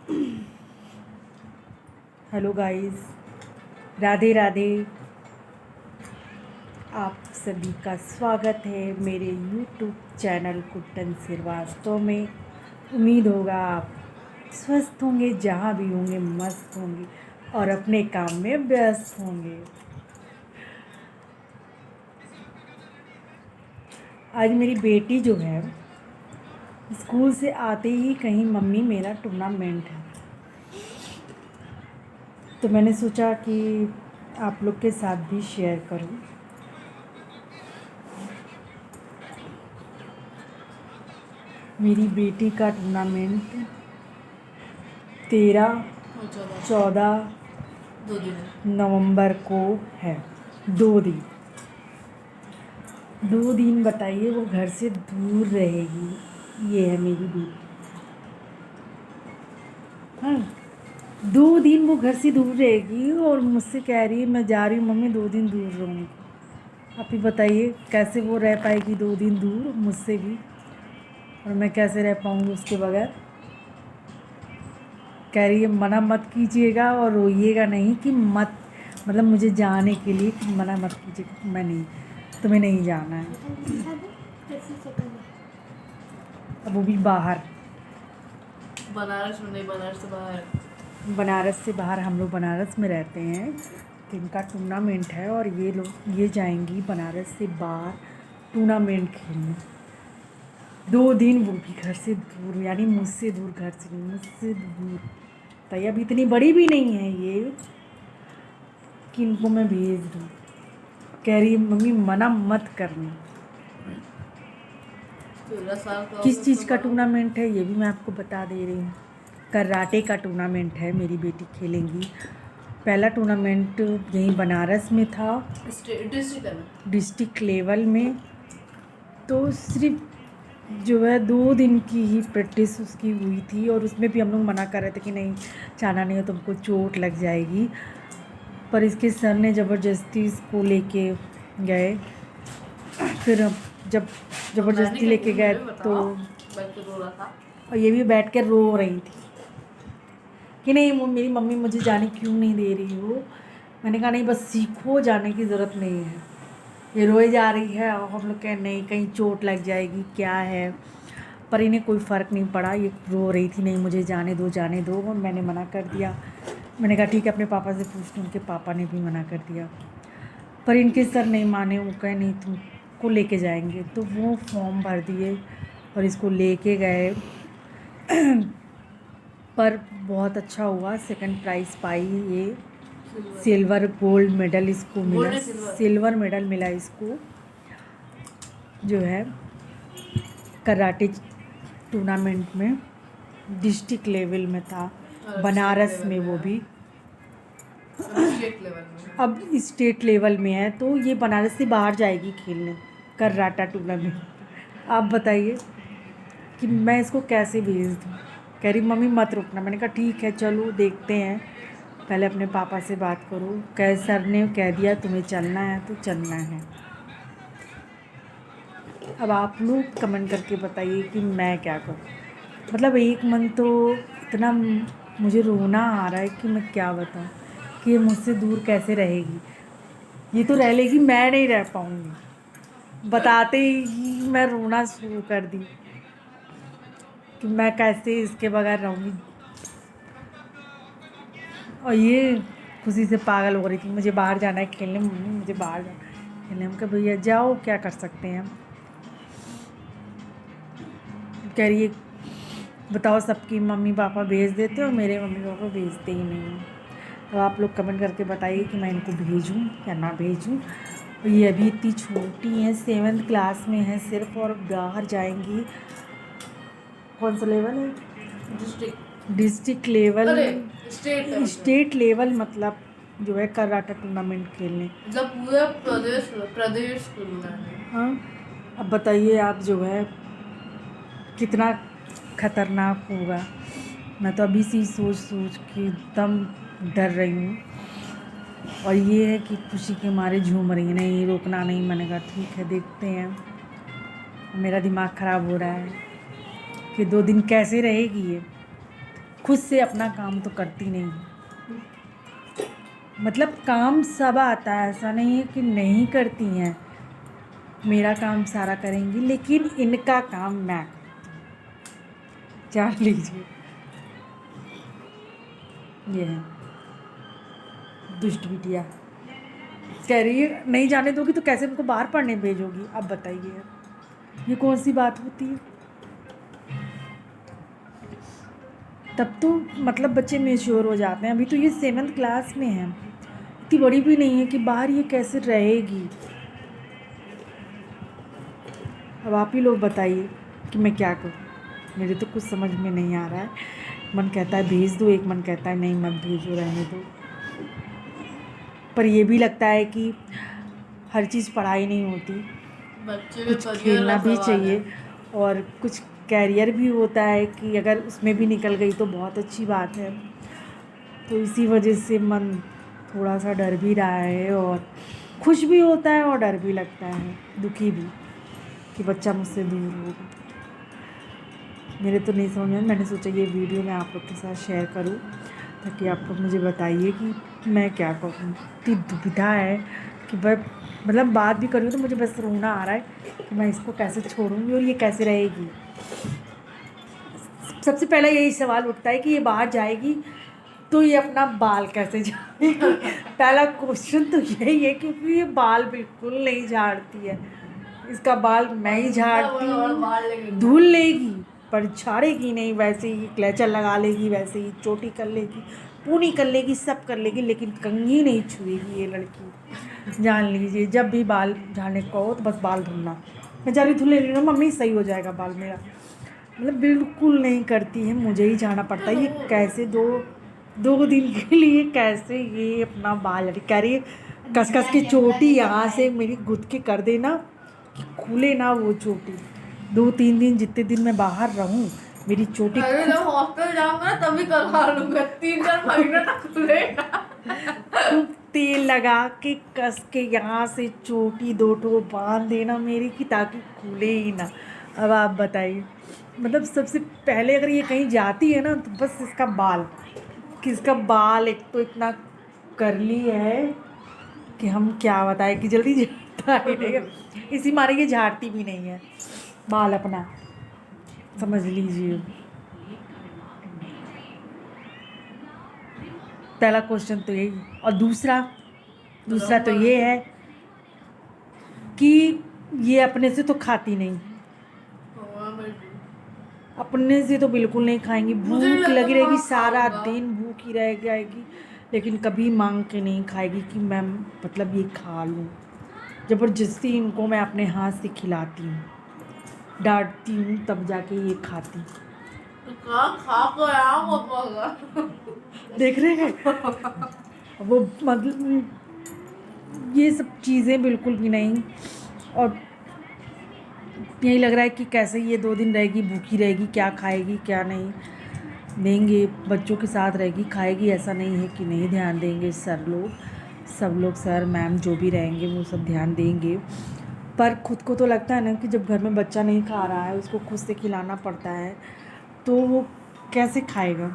Hello guys, Radhe Radhe. आप सभी का स्वागत है मेरे यूट्यूब चैनल कुट्टन श्रीवास्तव में। उम्मीद होगा आप स्वस्थ होंगे, जहाँ भी होंगे मस्त होंगे और अपने काम में व्यस्त होंगे। आज मेरी बेटी जो है स्कूल से आते ही कहीं मम्मी मेरा टूर्नामेंट है, तो मैंने सोचा कि आप लोग के साथ भी शेयर करूं। मेरी बेटी का टूर्नामेंट 13-14 नवंबर को है। 2 दिन बताइए, वो घर से दूर रहेगी। ये है मेरी बेटी। हाँ, 2 दिन वो घर से दूर रहेगी और मुझसे कह रही है मैं जा रही हूँ मम्मी, 2 दिन दूर रहूँगी। आप ही बताइए कैसे वो रह पाएगी 2 दिन दूर मुझसे भी, और मैं कैसे रह पाऊँगी उसके बगैर। कह रही है मना मत कीजिएगा और रोइएगा नहीं कि मत, मतलब मुझे जाने के लिए कि मना मत कीजिएगा, मैं नहीं, तुम्हें नहीं जाना है। अब वो भी बाहर, बनारस में नहीं, बनारस से बाहर। बनारस से बाहर। हम लोग बनारस में रहते हैं, तो इनका टूर्नामेंट है और ये जाएंगी बनारस से बाहर टूर्नामेंट खेलने। 2 दिन वो भी घर से दूर, यानी मुझसे दूर, घर से नहीं, मुझसे दूर। तो अब इतनी बड़ी भी नहीं है ये कि इनको मैं भेज दूँ। कह रही है मम्मी मना मत करना। 13 साल का किस चीज़ का टूर्नामेंट है ये भी मैं आपको बता दे रही हूँ। कराटे का टूर्नामेंट है, मेरी बेटी खेलेंगी। पहला टूर्नामेंट यहीं बनारस में था, डिस्ट्रिक्ट लेवल में। तो सिर्फ जो है 2 दिन की ही प्रैक्टिस उसकी हुई थी, और उसमें भी हम लोग मना कर रहे थे कि नहीं जाना नहीं हो, तुमको चोट लग जाएगी। पर इसके सर ने ज़बरदस्ती इसको लेके गए। फिर जब ज़बरदस्ती लेके गए तो और ये भी बैठ कर रो रही थी कि नहीं मेरी मम्मी मुझे जाने क्यों नहीं दे रही हो। मैंने कहा नहीं बस सीखो, जाने की ज़रूरत नहीं है। ये रोए जा रही है और हम लोग कह नहीं कहीं चोट लग जाएगी क्या है, पर इन्हें कोई फ़र्क नहीं पड़ा। ये रो रही थी नहीं मुझे जाने दो जाने दो, और मैंने मना कर दिया। मैंने कहा ठीक है अपने पापा से पूछ लूँ, उनके पापा ने भी मना कर दिया। पर इनके सर नहीं माने, वो कहे नहीं तुमको लेके जाएंगे। तो वो फॉर्म भर दिए और इसको लेके गए। पर बहुत अच्छा हुआ, सेकंड प्राइज़ पाई ये। सिल्वर गोल्ड मेडल इसको मिला, सिल्वर मेडल मिला इसको, जो है कराटे टूर्नामेंट में। डिस्ट्रिक्ट लेवल में था, बनारस में, वो भी अब स्टेट लेवल में है। तो ये बनारस से बाहर जाएगी खेलने कराटा टूर्नामेंट। आप बताइए कि मैं इसको कैसे भेज दूँ। कह रही मम्मी मत रुकना। मैंने कहा ठीक है चलो देखते हैं, पहले अपने पापा से बात करो। कह सर ने कह दिया तुम्हें चलना है तो चलना है। अब आप लोग कमेंट करके बताइए कि मैं क्या करूँ। मतलब एक मन तो इतना मुझे रोना आ रहा है कि मैं क्या बताऊँ कि ये मुझसे दूर कैसे रहेगी। ये तो रह लेगी, मैं नहीं रह पाऊँगी। बताते ही मैं रोना शुरू कर दी कि मैं कैसे इसके बगैर रहूँगी। और ये खुशी से पागल हो रही थी, मुझे बाहर जाना है खेलने, मम्मी मुझे बाहर जाना है खेलने। हम कहा भैया जाओ, क्या कर सकते हैं हम। कह रही है बताओ सबकी मम्मी पापा भेज देते और मेरे मम्मी पापा भेजते ही नहीं हैं। तो आप लोग कमेंट करके बताइए कि मैं इनको भेजूँ या ना भेजूँ। और ये अभी इतनी छोटी हैं, 7th क्लास में है सिर्फ, और बाहर जाएंगी। कौन सा लेवल है? डिस्ट्रिक्ट लेवल, स्टेट लेवल, मतलब जो है कराटा टूर्नामेंट खेलने, मतलब पूरा प्रदेश हाँ। अब बताइए आप जो है कितना खतरनाक होगा। मैं तो अभी से सोच के एकदम डर रही हूँ। और ये है कि खुशी के मारे झूम रही है, नहीं रोकना नहीं। मैंने कहा ठीक है देखते हैं। मेरा दिमाग ख़राब हो रहा है कि 2 दिन कैसे रहेगी ये। खुद से अपना काम तो करती नहीं। मतलब काम सब आता है, ऐसा नहीं है कि नहीं करती हैं। मेरा काम सारा करेंगी, लेकिन इनका काम मैं करती हूँ। जान लीजिए, ये है दुष्ट बिटिया। कह रही है नहीं जाने दोगी तो कैसे उनको बाहर पढ़ने भेजोगी? अब बताइए, ये कौन सी बात होती है? तब तो मतलब बच्चे मेच्योर हो जाते हैं। अभी तो ये 7th क्लास में है, इतनी बड़ी भी नहीं है कि बाहर ये कैसे रहेगी। अब आप ही लोग बताइए कि मैं क्या करूँ। मेरे तो कुछ समझ में नहीं आ रहा है। मन कहता है भेज दो, एक मन कहता है नहीं मत भेजो, रहने दो। पर ये भी लगता है कि हर चीज़ पढ़ाई नहीं होती, बच्चे के कुछ करियर खेलना का भी सवाल चाहिए है। और कुछ कैरियर भी होता है कि अगर उसमें भी निकल गई तो बहुत अच्छी बात है। तो इसी वजह से मन थोड़ा सा डर भी रहा है, और खुश भी होता है और डर भी लगता है, दुखी भी, कि बच्चा मुझसे दूर होगा। मेरे तो नहीं समझ में, मैंने सोचा ये वीडियो मैं आप लोग के साथ शेयर करूं, ताकि आप लोग मुझे बताइए कि मैं क्या करूं। इतनी दुविधा है कि भाई, मतलब बात भी करूँ तो मुझे बस रोना आ रहा है कि मैं इसको कैसे छोड़ूंगी और ये कैसे रहेगी। सबसे पहला यही सवाल उठता है कि ये बाहर जाएगी तो ये अपना बाल कैसे झाड़ेगी। पहला क्वेश्चन तो यही है, क्योंकि ये बाल बिल्कुल नहीं झाड़ती है। इसका बाल मैं ही झाड़ती हूँ, धुल लेगी पर झाड़ेगी नहीं। वैसे ही क्लेचर लगा लेगी, वैसे ही चोटी कर लेगी, पूनी कर लेगी, सब कर लेगी, लेकिन कंघी नहीं छुएगी ये लड़की। जान लीजिए, जब भी बाल झाड़ने को हो तो बस बाल धुलना, मैं जा रही धुल ले रही हूँ मम्मी, सही हो जाएगा बाल मेरा। मतलब बिल्कुल नहीं करती है, मुझे ही जाना पड़ता है। ये कैसे दो दो दिन के लिए कैसे ये अपना बाल कह रही है कस कस की चोटी यहाँ से मेरी गुद के कर देना कि खुले ना वो चोटी। 2-3 दिन जितने दिन मैं बाहर रहूँ मेरी चोटी अरे जब हॉस्टल जाऊंगा तभी करवा लूंगा, 3-4 महीने तक खुलेगा। खूब तेल लगा के कस के यहाँ से चोटी 2 ठो बांध देना मेरी की, ताकि खुले ही ना। अब आप बताइए, मतलब सबसे पहले अगर ये कहीं जाती है ना तो बस इसका बाल, कि इसका बाल एक तो इतना करली है कि हम क्या बताएं, कि जल्दी झाड़ता ही नहीं है। इसी मारे ये झाड़ती भी नहीं है बाल अपना, समझ लीजिए। पहला क्वेश्चन तो यही, और दूसरा तो ये है कि ये अपने से तो खाती नहीं, अपने से तो बिल्कुल नहीं खाएंगी। भूख लगी रहेगी, सारा दिन भूखी रह जाएगी, लेकिन कभी मांग के नहीं खाएगी कि मैं मतलब ये खा लूँ। ज़बरदस्ती इनको मैं अपने हाथ से खिलाती हूँ, डांटती हूँ, तब जाके ये खाती। देख रहे हैं वो, मतलब ये सब चीज़ें बिल्कुल भी नहीं। और यही लग रहा है कि कैसे ये 2 दिन रहेगी, भूखी रहेगी, क्या खाएगी क्या नहीं देंगे। बच्चों के साथ रहेगी, खाएगी, ऐसा नहीं है कि नहीं ध्यान देंगे सर लोग, सब लोग, सर मैम जो भी रहेंगे वो सब ध्यान देंगे। पर खुद को तो लगता है ना कि जब घर में बच्चा नहीं खा रहा है, उसको खुद से खिलाना पड़ता है, तो वो कैसे खाएगा।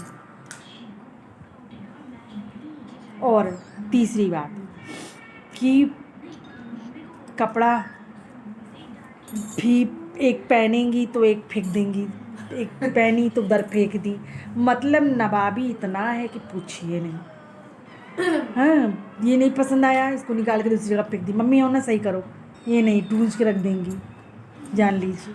और तीसरी बात कि कपड़ा भी एक पहनेंगी तो एक फेंक देंगी, एक पहनी तो दर फेंक दी। मतलब नवाबी इतना है कि पूछिए नहीं। हाँ, ये नहीं पसंद आया, इसको निकाल के दूसरी जगह फेंक दी, मम्मी होना सही करो, ये नहीं टूंज के रख देंगी। जान लीजिए,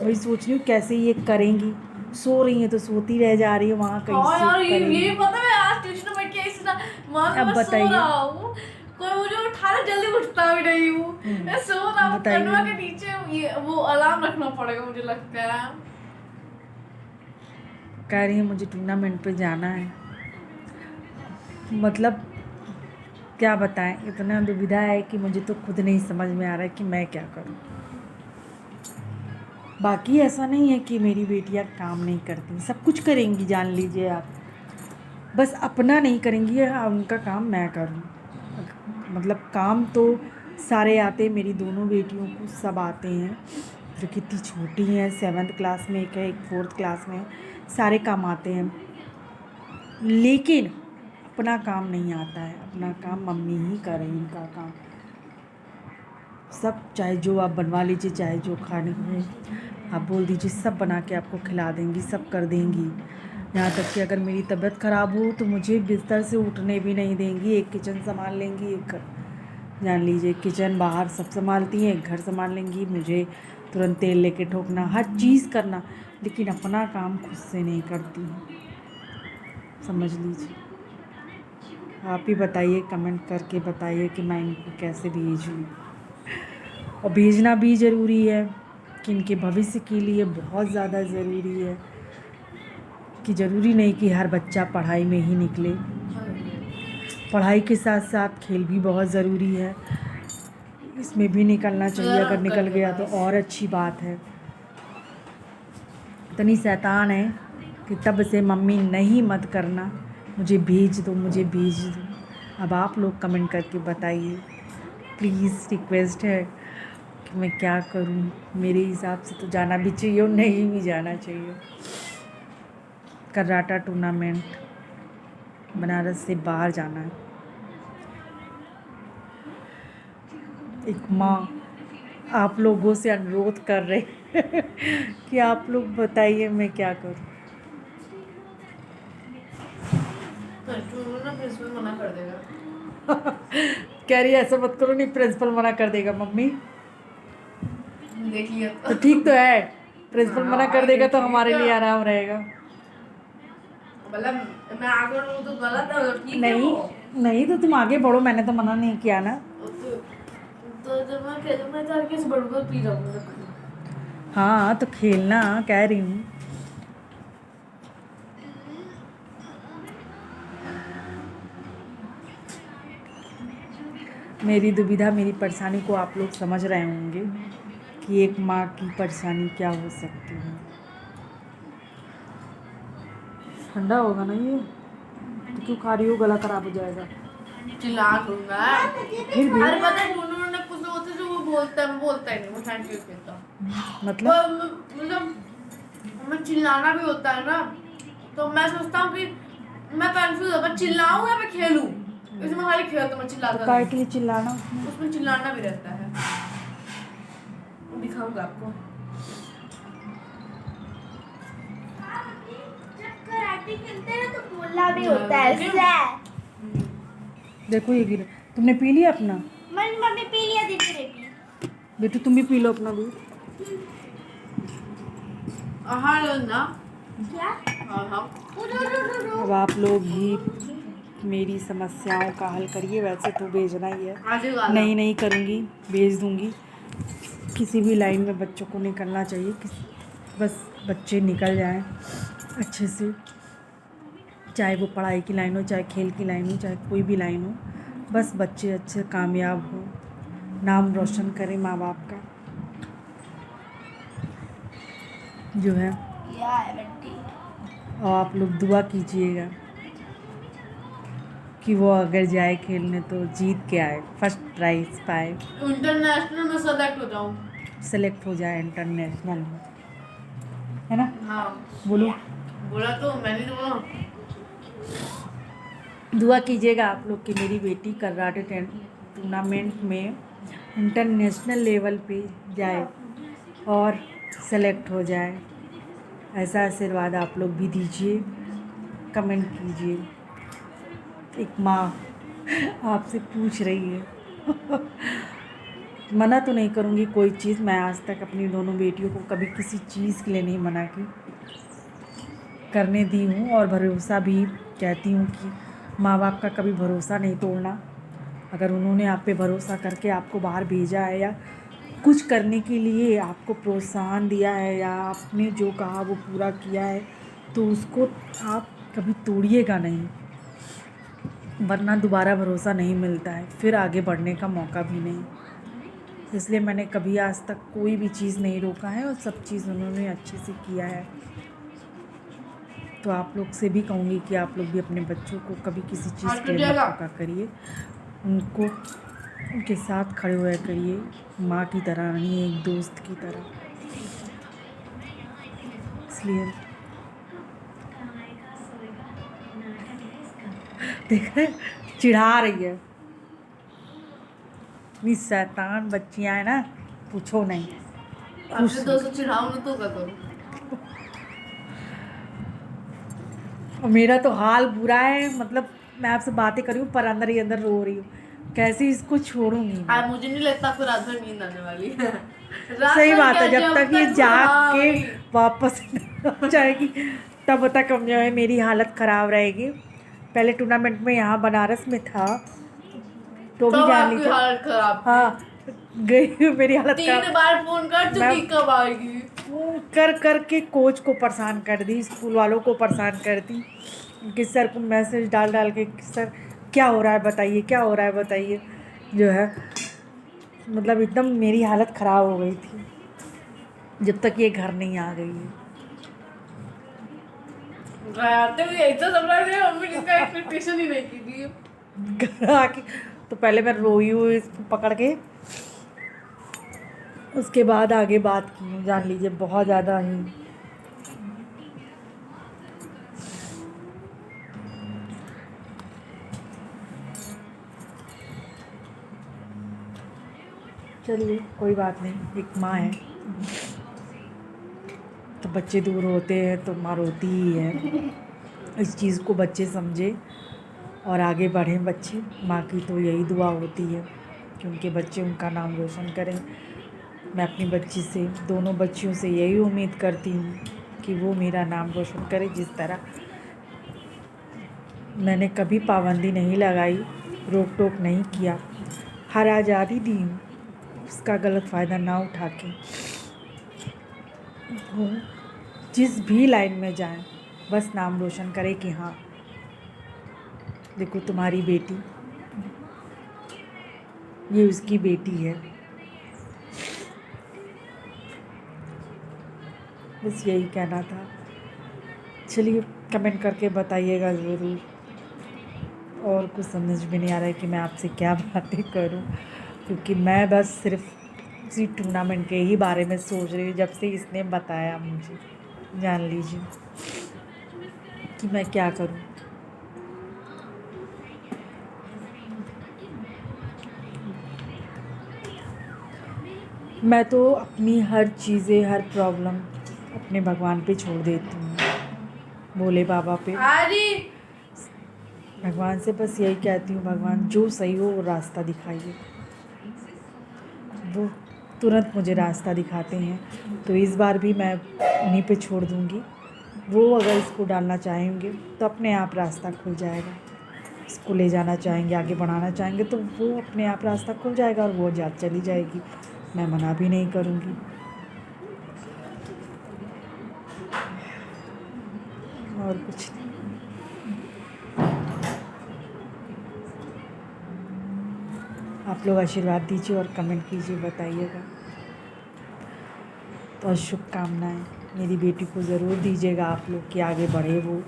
वही सोच रही हूँ कैसे ये करेंगी। सो रही है तो सोती रह जा रही है, वहाँ हाँ यार, कैसे ये करेंगी। पता है, आज ट्यूशन में बैठ के ऐसे ना मान लो अब मैं सो बताइए। रहा हूँ, कोई मुझे उठा रहा, जल्दी उठता भी नहीं हूँ, मैं सो रहा हूँ, बताइए। कनवा के नीचे ये वो अलार्म रखना पड़ेगा मुझे लगता है। कह रही है मुझे टूर्नामेंट पे जाना है। मतलब क्या बताएं, इतना दुविधा है कि मुझे तो खुद नहीं समझ में आ रहा है कि मैं क्या करूं। बाकी ऐसा नहीं है कि मेरी बेटियां काम नहीं करती, सब कुछ करेंगी, जान लीजिए आप, बस अपना नहीं करेंगी। उनका काम मैं करूं। मतलब काम तो सारे आते, मेरी दोनों बेटियों को सब आते हैं, जो कितनी छोटी हैं, 7th क्लास में एक है, एक 4th क्लास में है, सारे काम आते हैं। लेकिन अपना काम नहीं आता है, अपना काम मम्मी ही करें इनका काम सब, चाहे जो आप बनवा लीजिए, चाहे जो खाने को आप बोल दीजिए, सब बना के आपको खिला देंगी, सब कर देंगी। यहाँ तक कि अगर मेरी तबीयत ख़राब हो तो मुझे बिस्तर से उठने भी नहीं देंगी। एक किचन संभाल लेंगी, एक घर, जान लीजिए किचन बाहर सब संभालती हैं, एक घर संभाल लेंगी, मुझे तुरंत तेल लेके ठोकना, हर चीज़ करना, लेकिन अपना काम खुद से नहीं करती हैं, समझ लीजिए। आप ही बताइए, कमेंट करके बताइए कि मैं इनको कैसे भेजूँ। और भेजना भी ज़रूरी है कि इनके भविष्य के लिए बहुत ज़्यादा ज़रूरी है, कि ज़रूरी नहीं कि हर बच्चा पढ़ाई में ही निकले, पढ़ाई के साथ साथ खेल भी बहुत ज़रूरी है, इसमें भी निकलना चाहिए। अगर निकल गया तो और अच्छी बात है। इतनी शैतान है कि तब से मम्मी नहीं मत करना, मुझे भेज दो, मुझे भेज दो। अब आप लोग कमेंट करके बताइए, प्लीज़ रिक्वेस्ट है कि मैं क्या करूं। मेरे हिसाब से तो जाना भी चाहिए और नहीं भी जाना चाहिए। कराटा टूर्नामेंट बनारस से बाहर जाना है। एक माँ आप लोगों से अनुरोध कर रहे कि आप लोग बताइए मैं क्या करूं। प्रिंसिपल मना कर देगा। कह रही है ऐसा मत करो, नहीं प्रिंसिपल मना कर देगा मम्मी। देखिए तो ठीक तो है, प्रिंसिपल मना कर देगा तो हमारे लिए आराम रहेगा। मतलब मैं आगे बढ़ूं तो गलत है, ठीक है नहीं वो। नहीं तो तुम आगे बढ़ो, मैंने तो मना नहीं किया ना। तो जब मैं खेलूं मैं तो किसी बड़ू पी जाऊंगा। हाँ तो खेलना कह रही हूँ। मेरी दुविधा, मेरी परेशानी को आप लोग समझ रहे होंगे कि एक माँ की परेशानी क्या हो सकती है। ठंडा होगा ना ये, तो क्यों खा रही हो, गला खराब हो जाएगा। चिल्ला दूंगा फिर भी अरे पता है टूनू ने कुछ होते जो वो बोलता है, वो बोलता ही नहीं, वो थैंक यू कहता मतलब मैं चिल्लाना भी होता है ना, तो मैं सोचता हूँ कि मैं कंफ्यूज हूँ, मैं चिल्लाऊं या मैं खेलूं। इसमें खाली खेलता, मैं चिल्लाता काय नहीं। के लिए चिल्लाना उसमें चिल्लाना भी रहता है, दिखाऊंगा आपको। जब कराटे खेलते हैं तो बोलना भी होता है ऐसे। देखो ये गिरा, तुमने पी लिया अपना? मम्मी पी लिया, दीदी ने पी। बेटू तुम भी पी लो अपना दूध। हाँ ना क्या? हाँ अब आप लोग ही मेरी समस्याओं का हल करिए। वैसे तो भेजना ही है, नहीं करूँगी, भेज दूँगी। किसी भी लाइन में बच्चों को निकलना चाहिए, बस बच्चे निकल जाएं अच्छे से, चाहे वो पढ़ाई की लाइन हो, चाहे खेल की लाइन हो, चाहे कोई भी लाइन हो, बस बच्चे अच्छे कामयाब हो, नाम रोशन करें माँ बाप का जो है। और आप लोग दुआ कीजिएगा कि वो अगर जाए खेलने तो जीत के आए, फर्स्ट प्राइज पाए, इंटरनेशनल में सेलेक्ट हो जाऊं, सेलेक्ट हो जाए इंटरनेशनल में, है ना? हाँ बोलो, बोला तो मैंने तो बोला। दुआ कीजिएगा आप लोग कि मेरी बेटी कराटे टूर्नामेंट में इंटरनेशनल लेवल पे जाए और सेलेक्ट हो जाए। ऐसा आशीर्वाद आप लोग भी दीजिए, कमेंट कीजिए। एक माँ आपसे पूछ रही है मना तो नहीं करूँगी कोई चीज़, मैं आज तक अपनी दोनों बेटियों को कभी किसी चीज़ के लिए नहीं मना की, करने दी हूँ। और भरोसा भी कहती हूँ कि माँ बाप का कभी भरोसा नहीं तोड़ना। अगर उन्होंने आप पे भरोसा करके आपको बाहर भेजा है या कुछ करने के लिए आपको प्रोत्साहन दिया है या आपने जो कहा वो पूरा किया है, तो उसको आप कभी तोड़िएगा नहीं, वरना दोबारा भरोसा नहीं मिलता है, फिर आगे बढ़ने का मौका भी नहीं। इसलिए मैंने कभी आज तक कोई भी चीज़ नहीं रोका है और सब चीज़ उन्होंने अच्छे से किया है। तो आप लोग से भी कहूँगी कि आप लोग भी अपने बच्चों को कभी किसी चीज़ के लिए धोखा करिए, उनको उनके साथ खड़े हुआ करिए, माँ की तरह नहीं, एक दोस्त की तरह। इसलिए देख रहे, चिढ़ा रही है। इतनी शैतान बच्चियां है ना, पूछो नहीं। आपसे 200 चिढ़ाऊं ना तो क्या करूं? और मेरा तो हाल बुरा है, मतलब मैं आपसे बातें कर रही हूँ पर अंदर ही अंदर रो रही हूँ। कैसे इसको छोड़ूंगी मैं? आज मुझे नहीं लगता आपको रात भर नींद आने वाली है। रात सही भर बात है, क्या, जब तक ये वो- जाग हाँ, के वही। वापस आ जाएगी तब तक हम जो है मेरी हालत ख़राब रहेगी। पहले टूर्नामेंट में यहाँ बनारस में था तो भी तब जान आपकी लीजिए। हालत खराब थी। हाँ, गई मेरी हालत 3 बार फोन कर चुकी, मैं- कब आएगी? कर कर के कोच को परेशान कर दी, स्कूल वालों को परेशान कर दी, उनके सर को मैसेज डाल डाल के कि सर क्या हो रहा है बताइए, क्या हो रहा है बताइए। जो है मतलब एकदम मेरी हालत ख़राब हो गई थी जब तक ये घर नहीं आ गई है। आते हुए ऐसा सरप्राइज है, मम्मी जिसका एक्सपेक्टेशन ही नहीं की थी। घर आके तो पहले मैं रोई हुई इसको पकड़ के, उसके बाद आगे बात की हूँ, जान लीजिए बहुत ज़्यादा ही। चलिए कोई बात नहीं, एक माँ है तो बच्चे दूर होते हैं तो माँ रोती ही है। इस चीज़ को बच्चे समझे और आगे बढ़ें बच्चे। माँ की तो यही दुआ होती है कि उनके बच्चे उनका नाम रोशन करें। मैं अपनी बच्ची से, दोनों बच्चियों से यही उम्मीद करती हूँ कि वो मेरा नाम रोशन करे। जिस तरह मैंने कभी पाबंदी नहीं लगाई, रोक टोक नहीं किया, हर आज़ादी दी हूँ, उसका गलत फ़ायदा ना उठा के वो जिस भी लाइन में जाए बस नाम रोशन करे कि हाँ देखो तुम्हारी बेटी, ये उसकी बेटी है। बस यही कहना था। चलिए कमेंट करके बताइएगा ज़रूर। और कुछ समझ में नहीं आ रहा है कि मैं आपसे क्या बातें करूं, क्योंकि मैं बस सिर्फ उसी टूर्नामेंट के ही बारे में सोच रही हूँ जब से इसने बताया मुझे। जान लीजिए कि मैं क्या करूं। मैं तो अपनी हर चीज़ें, हर प्रॉब्लम अपने भगवान पे छोड़ देती हूँ, भोले बाबा पे। अरे भगवान से बस यही कहती हूँ, भगवान जो सही हो वो रास्ता दिखाइए। वो तुरंत मुझे रास्ता दिखाते हैं, तो इस बार भी मैं उन्हीं पे छोड़ दूँगी। वो अगर इसको डालना चाहेंगे तो अपने आप रास्ता खुल जाएगा। इसको ले जाना चाहेंगे, आगे बढ़ाना चाहेंगे तो वो अपने आप रास्ता खुल जाएगा और वो जा चली जाएगी। मैं मना भी नहीं करूँगी। और कुछ नहीं। आप लोग आशीर्वाद दीजिए और कमेंट कीजिए, बताइएगा। तो शुभकामनाएं मेरी बेटी को ज़रूर दीजिएगा आप लोग कि आगे बढ़े वो।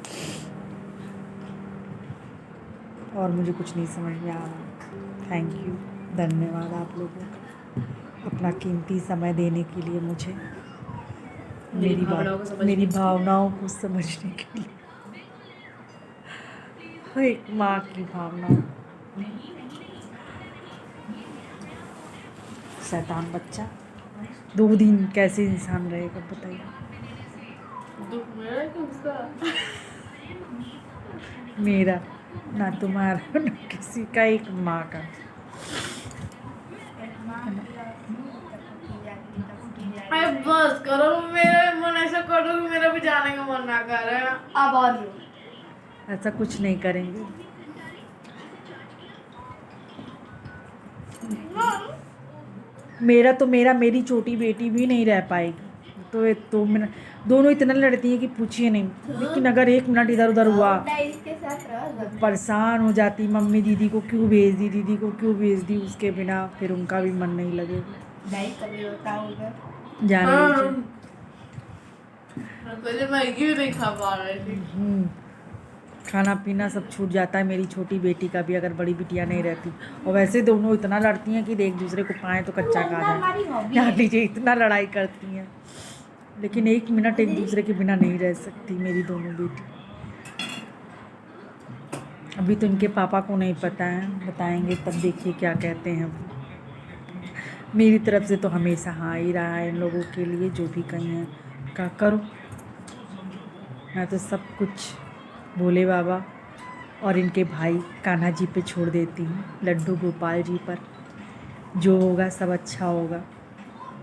और मुझे कुछ नहीं समझ में आ रहा। थैंक यू, धन्यवाद आप लोगों का अपना कीमती समय देने के लिए मुझे, मेरी भावनाओं को समझने के लिए। एक माँ की भावना। शैतान बच्चा 2 दिन कैसे इंसान रहेगा बताइए। दुख मेरा है कि उसका? मेरा ना तुम्हारा ना किसी का, एक माँ का। अरे बस करो, मेरा मन ऐसा करो कि मेरा भी जाने का मन ना कर रहा है। अब और लो। ऐसा कुछ नहीं करेंगे। मेरी छोटी बेटी भी नहीं रह पाएगी। तो मेरा दोनों इतना लड़ती हैं कि पूछिए नहीं। लेकिन अगर 1 मिनट इधर उधर हुआ इसके साथ रहो। परेशान हो जाती, मम्मी दीदी को क्यों भेज दी, दीदी को क्यों भेज दी, उसके बिना फिर उनका भी मन नहीं लगेगा। नहीं कभी होता होगा। जान लीजिए। पहले मैगी भी नहीं खा पा रही थी। खाना पीना सब छूट जाता है मेरी छोटी बेटी का भी, अगर बड़ी बिटिया नहीं रहती। और वैसे दोनों इतना लड़ती हैं कि एक दूसरे को पाएँ तो कच्चा खा जाए। जान लीजिए इतना लड़ाई करती हैं, लेकिन 1 मिनट एक दूसरे के बिना नहीं रह सकती मेरी दोनों बेटी। अभी तो इनके पापा को नहीं पता है, बताएंगे तब देखिए क्या कहते हैं। मेरी तरफ से तो हमेशा हाँ ही रहा है इन लोगों के लिए, जो भी कहीं है क्या करो। मैं तो सब कुछ भोले बाबा और इनके भाई कान्हा जी पे छोड़ देती हूँ, लड्डू गोपाल जी पर। जो होगा सब अच्छा होगा,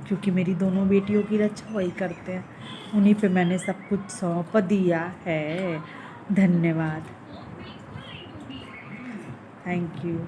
क्योंकि मेरी दोनों बेटियों की रक्षा वही करते हैं। उन्हीं पे मैंने सब कुछ सौंप दिया है। धन्यवाद, थैंक यू।